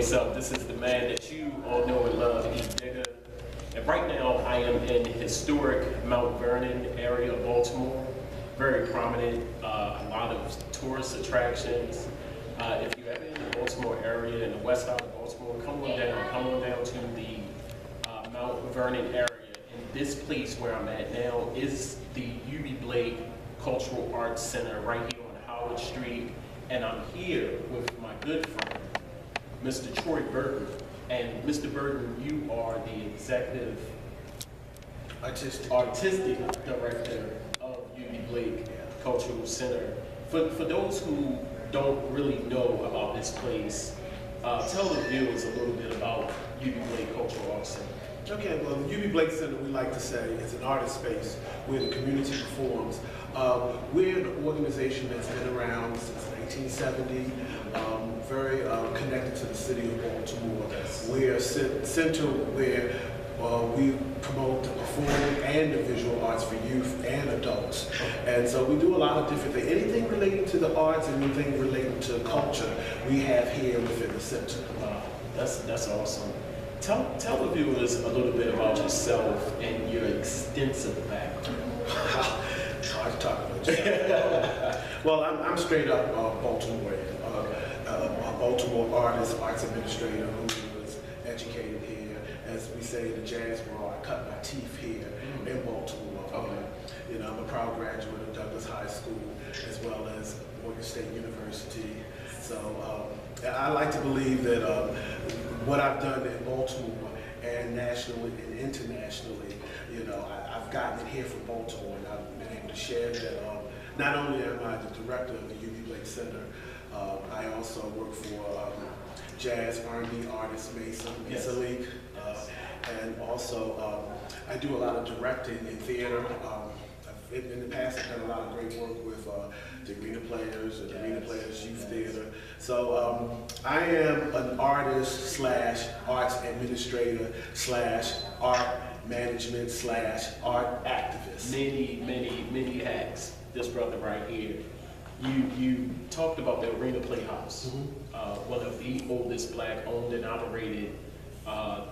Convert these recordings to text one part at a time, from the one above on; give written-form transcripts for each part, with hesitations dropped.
So this is the man that you all know and love, Edigga. And right now I am in historic Mount Vernon area of Baltimore. Very prominent, a lot of tourist attractions. If you're ever in the Baltimore area, in the west side of Baltimore, come on down to the Mount Vernon area. And this place where I'm at now is the Eubie Cultural Arts Center right here on Howard Street. And I'm here with my good friend, Mr. Troy Burton. And Mr. Burton, you are the executive artistic director of Eubie Cultural Center. For those who don't really know about this place, tell the viewers a little bit about Eubie Cultural Arts Center. Okay, well, the Eubie Blake Center, we like to say, is an artist space where the community performs. We're an organization that's been around since 1970, very connected to the city of Baltimore. We're a center where we promote the performing and the visual arts for youth and adults. And so we do a lot of different things. Anything relating to the arts, anything relating to culture, we have here within the center. Wow, that's awesome. Tell the viewers a little bit about yourself and your extensive background. It's hard to talk about yourself. Well, I'm straight up Baltimorean. A Baltimore artist, arts administrator who was educated here. As we say in the jazz world, I cut my teeth here in Baltimore. You know, I'm a proud graduate of Douglas High School as well as Morgan State University. So I like to believe that what I've done in Baltimore and nationally and internationally, you know, I've gotten it here from Baltimore, and I've been able to share that. Not only am I the director of the Eubie Blake Center, I also work for jazz R&B artist Mesa League, and also I do a lot of directing in theater. In the past, I've done a lot of great work with the Arena Players and the Arena Players Youth Theater. So I am an artist slash arts administrator slash art management slash art activist. Many hats. This brother right here. You talked about the Arena Playhouse, one of the oldest Black owned and operated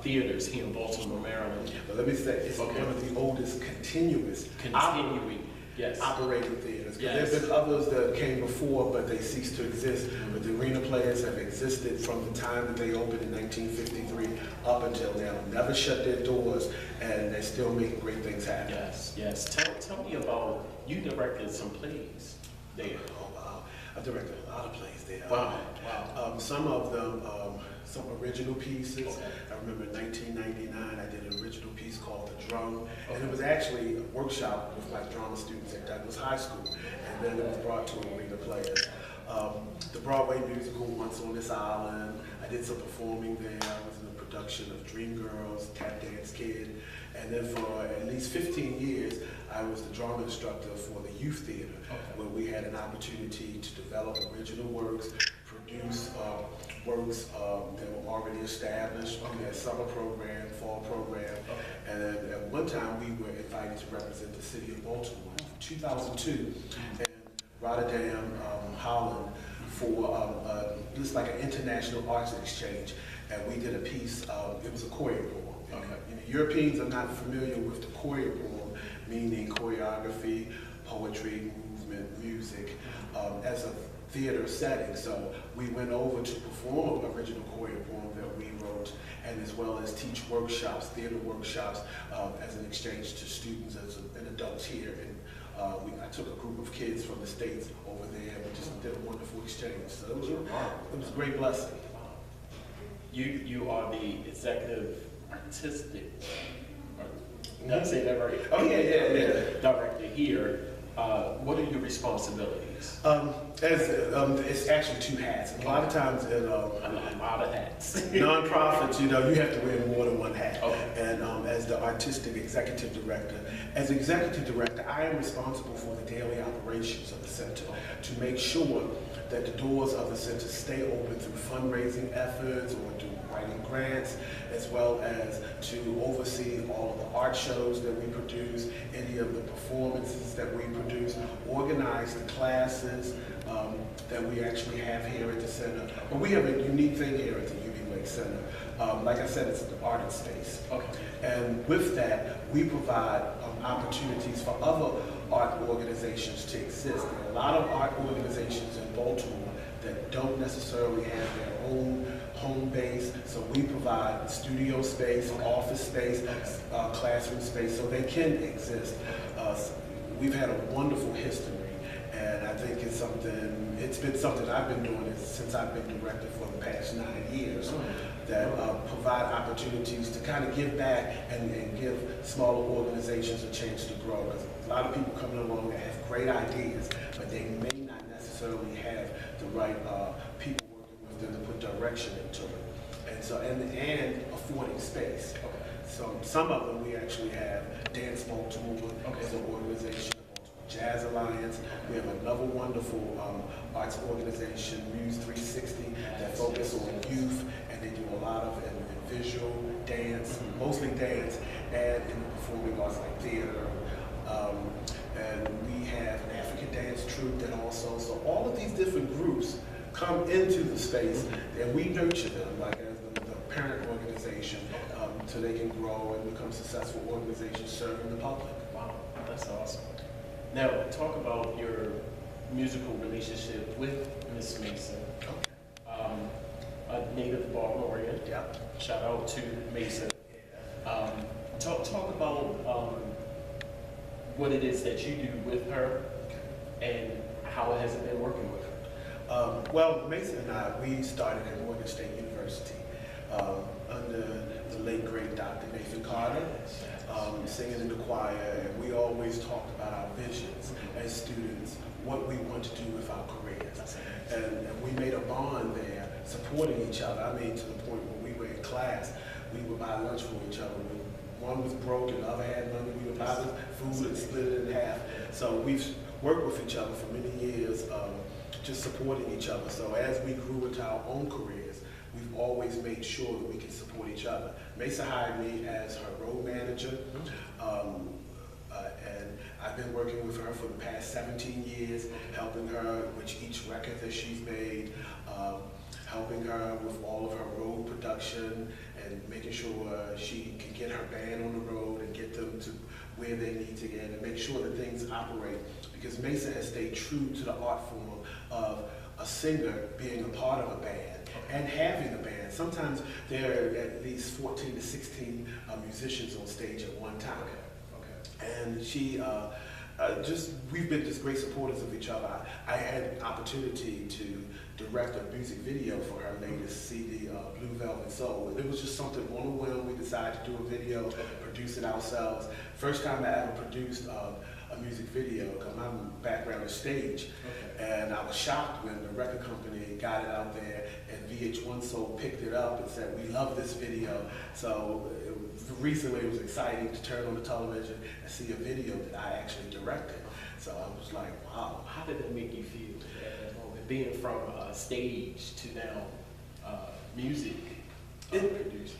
theaters here in Baltimore, Maryland. But let me say, it's one of the oldest continuing operating theaters. Yes. There's been others that came before, but they ceased to exist. But the Arena Players have existed from the time that they opened in 1953 up until now. Never shut their doors, and they're still making great things happen. Yes. Tell me about, you directed some plays there. Oh, wow. I've directed a lot of plays there. Wow. Some of them, some original pieces. Okay. I remember in 1999, I did an original piece called The Drum, and it was actually a workshop with my drama students at Douglas High School, and then it was brought to Arena Players. The Broadway musical, Once on This Island, I did some performing there. I was in the production of Dreamgirls, Tap Dance Kid, and then for at least 15 years, I was the drama instructor for the youth theater, where we had an opportunity to develop original works, produce works that were already established. We had summer program, fall program, and then at one time we were invited to represent the city of Baltimore in 2002 in Rotterdam, Holland, for just like an international arts exchange, and we did a piece. It was a choir poem. You know, Europeans are not familiar with the choir poem, meaning choreography, poetry, movement, music, as a theater setting. So we went over to perform an original choir poem that we wrote, and as well as teach workshops, theater workshops, as an exchange to students and adults here. And I took a group of kids from the States over there, and we just did a wonderful exchange. So it was a great blessing. You are the executive artistic, did I say that right? Oh, yeah. Director here. What are your responsibilities? It's actually two hats. A lot of times in a lot of hats. nonprofits, you know, you have to wear more than one hat. Okay. And as the artistic executive director, I am responsible for the daily operations of the center to make sure that the doors of the center stay open through fundraising efforts or through writing grants, as well as to oversee all of the art shows that we produce, any of the performances that we produce, organize the classes that we actually have here at the center. But we have a unique thing here at the Eubie Trade Center. Like I said, it's an art space. Okay. And with that, we provide opportunities for other art organizations to exist. There are a lot of art organizations in Baltimore that don't necessarily have their own home base, so we provide studio space, office space, classroom space, so they can exist. We've had a wonderful history, and I think it's been something I've been doing since I've been director for the past 9 years, that provide opportunities to kind of give back and give smaller organizations a chance to grow. Because a lot of people coming along that have great ideas, but they may not necessarily have the right people working with them to put direction into it. And so, and affording space. Okay. So some of them we actually have Dance Baltimore as an organization, Jazz Alliance. We have another wonderful arts organization, Muse 360, that focus on youth, and they do a lot of visual dance, mostly dance, and in the performing arts like theater. And we have an African dance troupe that also, so all of these different groups come into the space, and we nurture them like as the parent organization, so they can grow and become successful organizations serving the public. Wow, that's awesome. Now, talk about your musical relationship with Miss Mason. Okay. A native Baltimorean. Yeah. Shout out to Mason. Talk about what it is that you do with her, and how has it been working with her? Well, Mason and I, we started at Morgan State University under the late great Dr. Nathan Carter, singing in the choir, and we always talked about our visions as students, what we want to do with our careers. And we made a bond there, supporting each other. I mean, to the point where we were in class, we would buy lunch for each other. One was broke and the other had money, we would buy the food and split it in half. So we've worked with each other for many years, just supporting each other. So as we grew into our own careers, we've always made sure that we can support each other. Mesa hired me as her road manager, and I've been working with her for the past 17 years, helping her with each record that she's made, helping her with all of her road production, and making sure she can get her band on the road and get them to where they need to get, and make sure that things operate. Because Mesa has stayed true to the art form of a singer being a part of a band and having a band. Sometimes there are at least 14 to 16 musicians on stage at one time. Okay. And she we've been just great supporters of each other. I had an opportunity to direct a music video for her latest CD, Blue Velvet Soul. It was just something on a whim. We decided to do a video, produce it ourselves. First time I ever produced a music video, because my background is stage. Okay. And I was shocked when the record company got it out there, and Pt1 Soul picked it up and said, "We love this video." So recently it was exciting to turn on the television and see a video that I actually directed. So I was like, wow. How did that make you feel at that moment, being from stage to now music producer?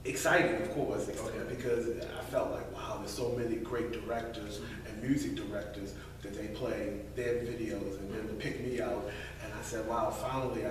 Exciting, of course, because I felt like, wow, there's so many great directors and music directors that they play their videos, and then to pick me out, and I said, wow, finally,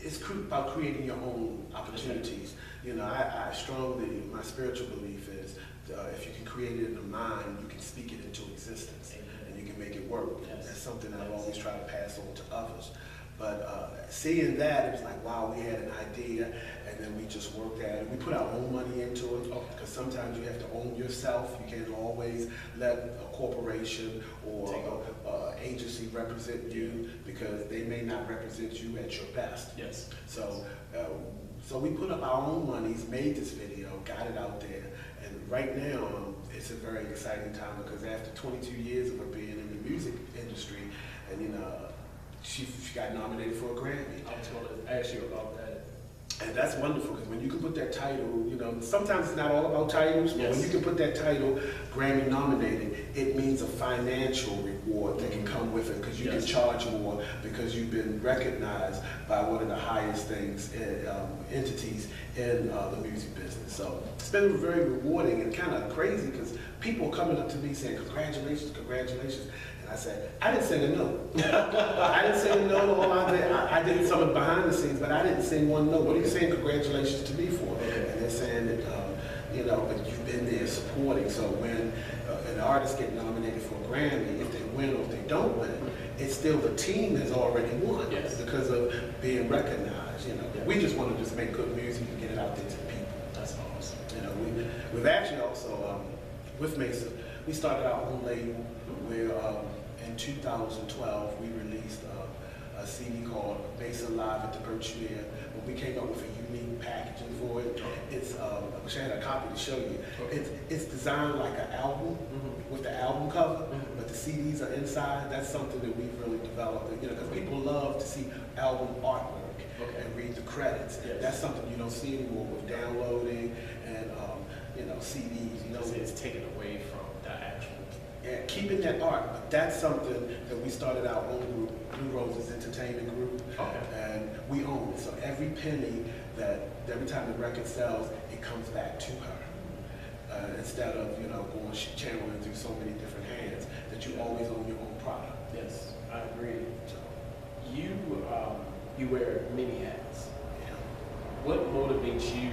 it's about creating your own opportunities. You know, I strongly, my spiritual belief is if you can create it in the mind, you can speak it into existence, and you can make it work. Yes. That's something I've always tried to pass on to others. But seeing that, it was like, wow, we had an idea, and then we just worked at it. We put our own money into it, because sometimes you have to own yourself. You can't always let a corporation or an agency represent you, because they may not represent you at your best. Yes. So, so we put up our own monies, made this video, got it out there, and right now it's a very exciting time, because after 22 years of her being in the music industry, and you know, she got nominated for a Grammy. I was going to ask you about that. And that's wonderful, because when you can put that title, you know, sometimes it's not all about titles, but when you can put that title, Grammy nominated, it means a financial reward that can come with it, because you can charge more, because you've been recognized by one of the highest things, entities in the music business. So it's been very rewarding and kind of crazy, because people are coming up to me saying, congratulations, congratulations. And I said, I didn't sing a note. I didn't sing a note. All I did some of the behind the scenes, but I didn't sing one note. What are you saying congratulations to me for? And they're saying that, you know, but you've been there supporting. So when an artist gets nominated for a Grammy, if they win or if they don't win, it's still the team has already won because of being recognized. You know, we just want to just make good music and get it out there to the people. That's awesome. You know, we've actually also with Mesa, we started our own label where in 2012 we released a CD called Mesa Live at the Berkshire. But we came up with a unique packaging for it. It's I wish I had a copy to show you. It's designed like an album with the album cover, but the CDs are inside. That's something that we've really developed. You know, because people love to see album artwork and read the credits. That's something you don't see anymore with downloading and you know, CDs. You know, it's taken away from the actual. Yeah, keeping that art. But that's something that we started our own group, Blue Roses Entertainment Group, and we own it. So every penny every time the record sells, it comes back to her. Instead of, you know, going channeling through so many different hands, that you always own your own product. Yes, I agree. So, you wear many hats. Yeah. What motivates you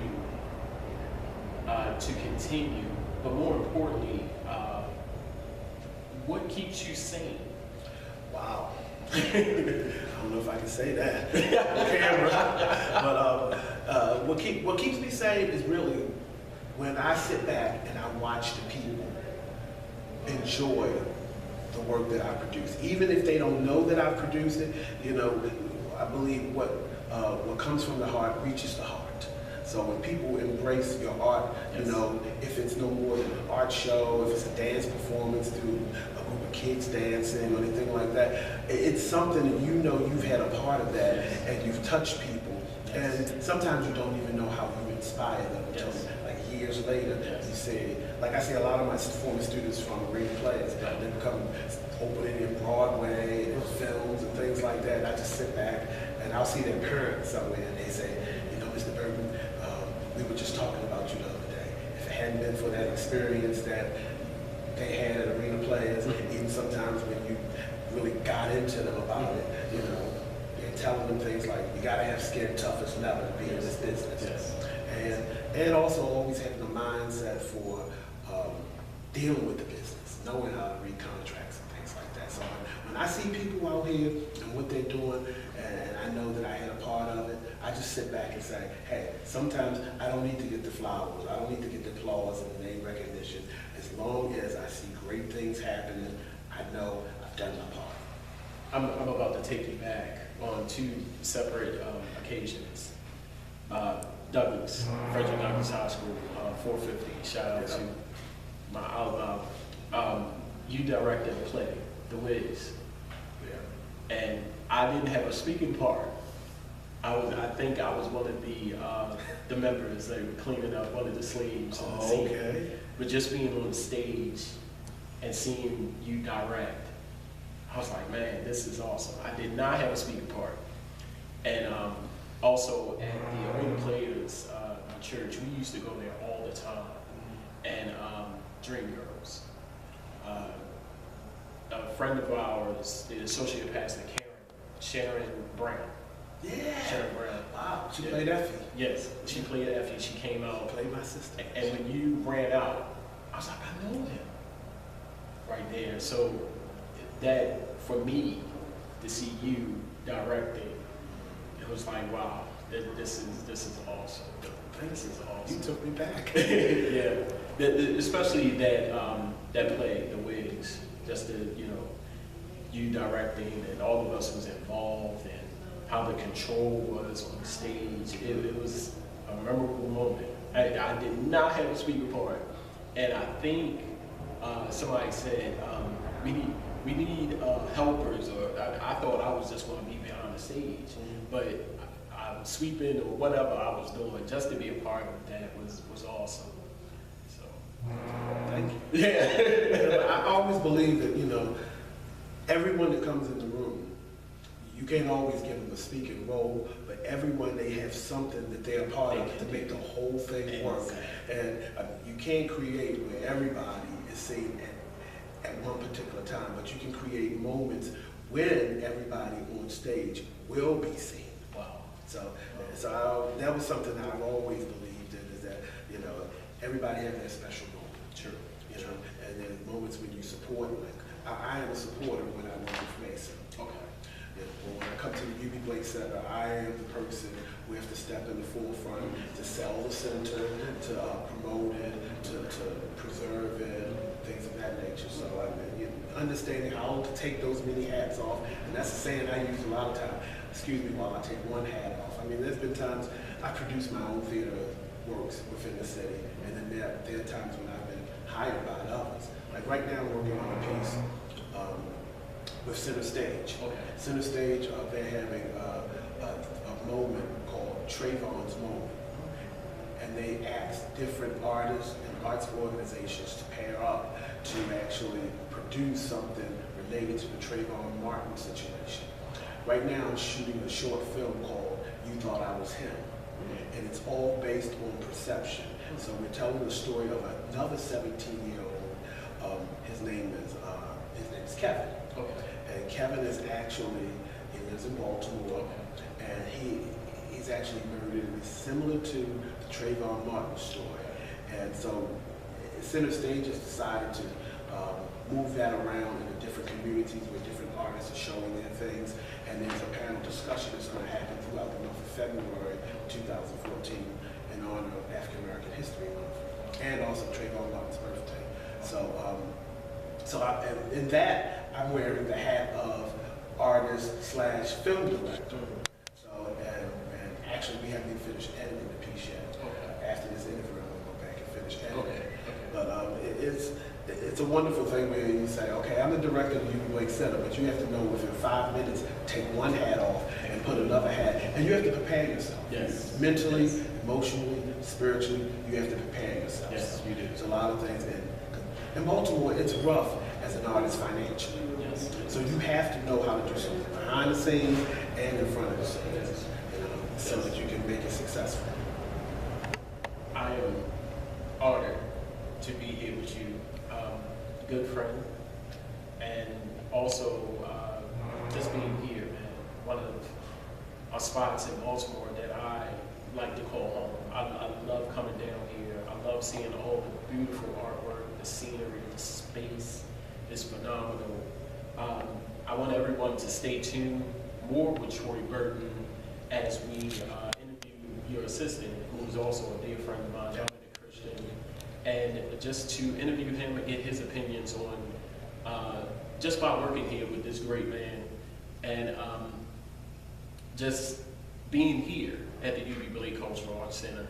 to continue, but more importantly, what keeps you sane? Wow. I don't know if I can say that on camera, but what keeps me sane is really when I sit back and I watch the people enjoy the work that I produce. Even if they don't know that I produced it, you know, I believe what comes from the heart reaches the heart. So when people embrace your art, you know, if it's no more than an art show, if it's a dance performance through a group of kids dancing or anything like that, it's something that you know you've had a part of that and you've touched people. And sometimes you don't even know how you inspire them until like years later you say, like I see a lot of my former students from Arena Players, they become opening in Broadway and films and things like that. And I just sit back and I'll see their parents somewhere and they say, you know, Mr. Burton, we were just talking about you the other day. If it hadn't been for that experience that they had at Arena Players, even sometimes when you really got into them about it, you know, they're telling them things like, you gotta have skin tough as leather to be in this business. And also always having a mindset for dealing with the business, knowing how to read contracts and things like that. So when I see people out here and what they're doing, and I know that I had a part of it, I just sit back and say, hey, sometimes I don't need to get the flowers, I don't need to get the applause and the name recognition. As long as I see great things happening, I know I've done my part. I'm about to take you back on two separate occasions. Douglas, Frederick Douglass High School, 450, shout out to my Alabama. You directed a play, The Wiz. And I didn't have a speaking part. I think I was one of the members that were cleaning up one of the sleeves on the scene. But just being on the stage and seeing you direct, I was like, man, this is awesome. I did not have a speaking part. And also at the Arena Players church, we used to go there all the time. And Dreamgirls. A friend of ours, the associate pastor, Sharon Brown. Yeah. Sharon Brown. Wow. She played Effie. Yes, she played Effie. She came out. Played my sister. And when you ran out, I was like, I know him. Right there. So that, for me, to see you directing, it was like, wow, this is awesome. This is awesome. You took me back. Yeah. Especially that play, The Wigs. Just the, you know, you directing and all of us was involved and how the control was on the stage. It was a memorable moment. I did not have a speaker part. And I think somebody said, we need helpers, or I thought I was just going to be behind the stage. But I was sweeping or whatever I was doing, just to be a part of that was awesome. So, thank you. Yeah. I always believe that, you know, everyone that comes in the room, you can't always give them a speaking role, but everyone, they have something that they're a part of to make the whole thing work. And you can't create where everybody is seen at one particular time, but you can create moments when everybody on stage will be seen. Wow. That was something I've always believed in, is that, you know, everybody has their special moment. True. You know, and there's moments when you support, like, I am a supporter when I work with Mason. Okay. You know, when I come to the Eubie Blake Center, I am the person who has to step in the forefront to sell the center, to promote it, to preserve it, things of that nature. So I mean, understanding how to take those many hats off, and that's a saying I use a lot of time. Excuse me while I take one hat off. I mean, there's been times I produce my own theater works within the city, and then there are times when I've been hired by others. Like right now, I'm working on a piece with Center Stage. Okay. Center Stage, they're having a moment called Trayvon's Moment. And they ask different artists and arts organizations to pair up to actually produce something related to the Trayvon Martin situation. Right now, I'm shooting a short film called You Thought I Was Him. And it's all based on perception. So we're telling the story of another 17-year-old. His name is Kevin. Okay. And Kevin is actually, he lives in Baltimore, and he's actually murdered. It's similar to the Trayvon Martin story. And so Center Stage has decided to move that around in the different communities where different artists are showing their things. And there's a panel discussion that's going to happen throughout the month of February 2014 in honor of African American History Month and also Trayvon Martin's birthday. In that, I'm wearing the hat of artist/film director. And actually, we haven't even finished editing the piece yet. Okay. After this interview, I'm going to go back and finish editing. Okay. But it's a wonderful thing where you say, okay, I'm the director of the Eubie Blake Center, but you have to know within 5 minutes, take one hat off and put another hat, and you have to prepare yourself. Yes. Mentally, yes. Emotionally, spiritually, you have to prepare yourself. Yes, you do. There's a lot of things. In Baltimore, it's rough as an artist financially. Yes. So you have to know how to do something behind the scenes and in front of the scenes, so that you can make it successful. I am honored to be here with you, good friend, and also just being here, man. One of our spots in Baltimore that I like to call home. I love coming down here. I love seeing all the beautiful artwork, the scenery, the space is phenomenal. I want everyone to stay tuned more with Troy Burton as we interview your assistant, who is also a dear friend of mine, Dominic Christian, and just to interview him and get his opinions on just by working here with this great man, and just being here at the Eubie Blake Cultural Arts Center.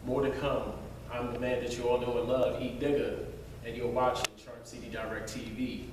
More to come. I'm the man that you all know and love, Edigga, and you're watching Charm City Direct TV.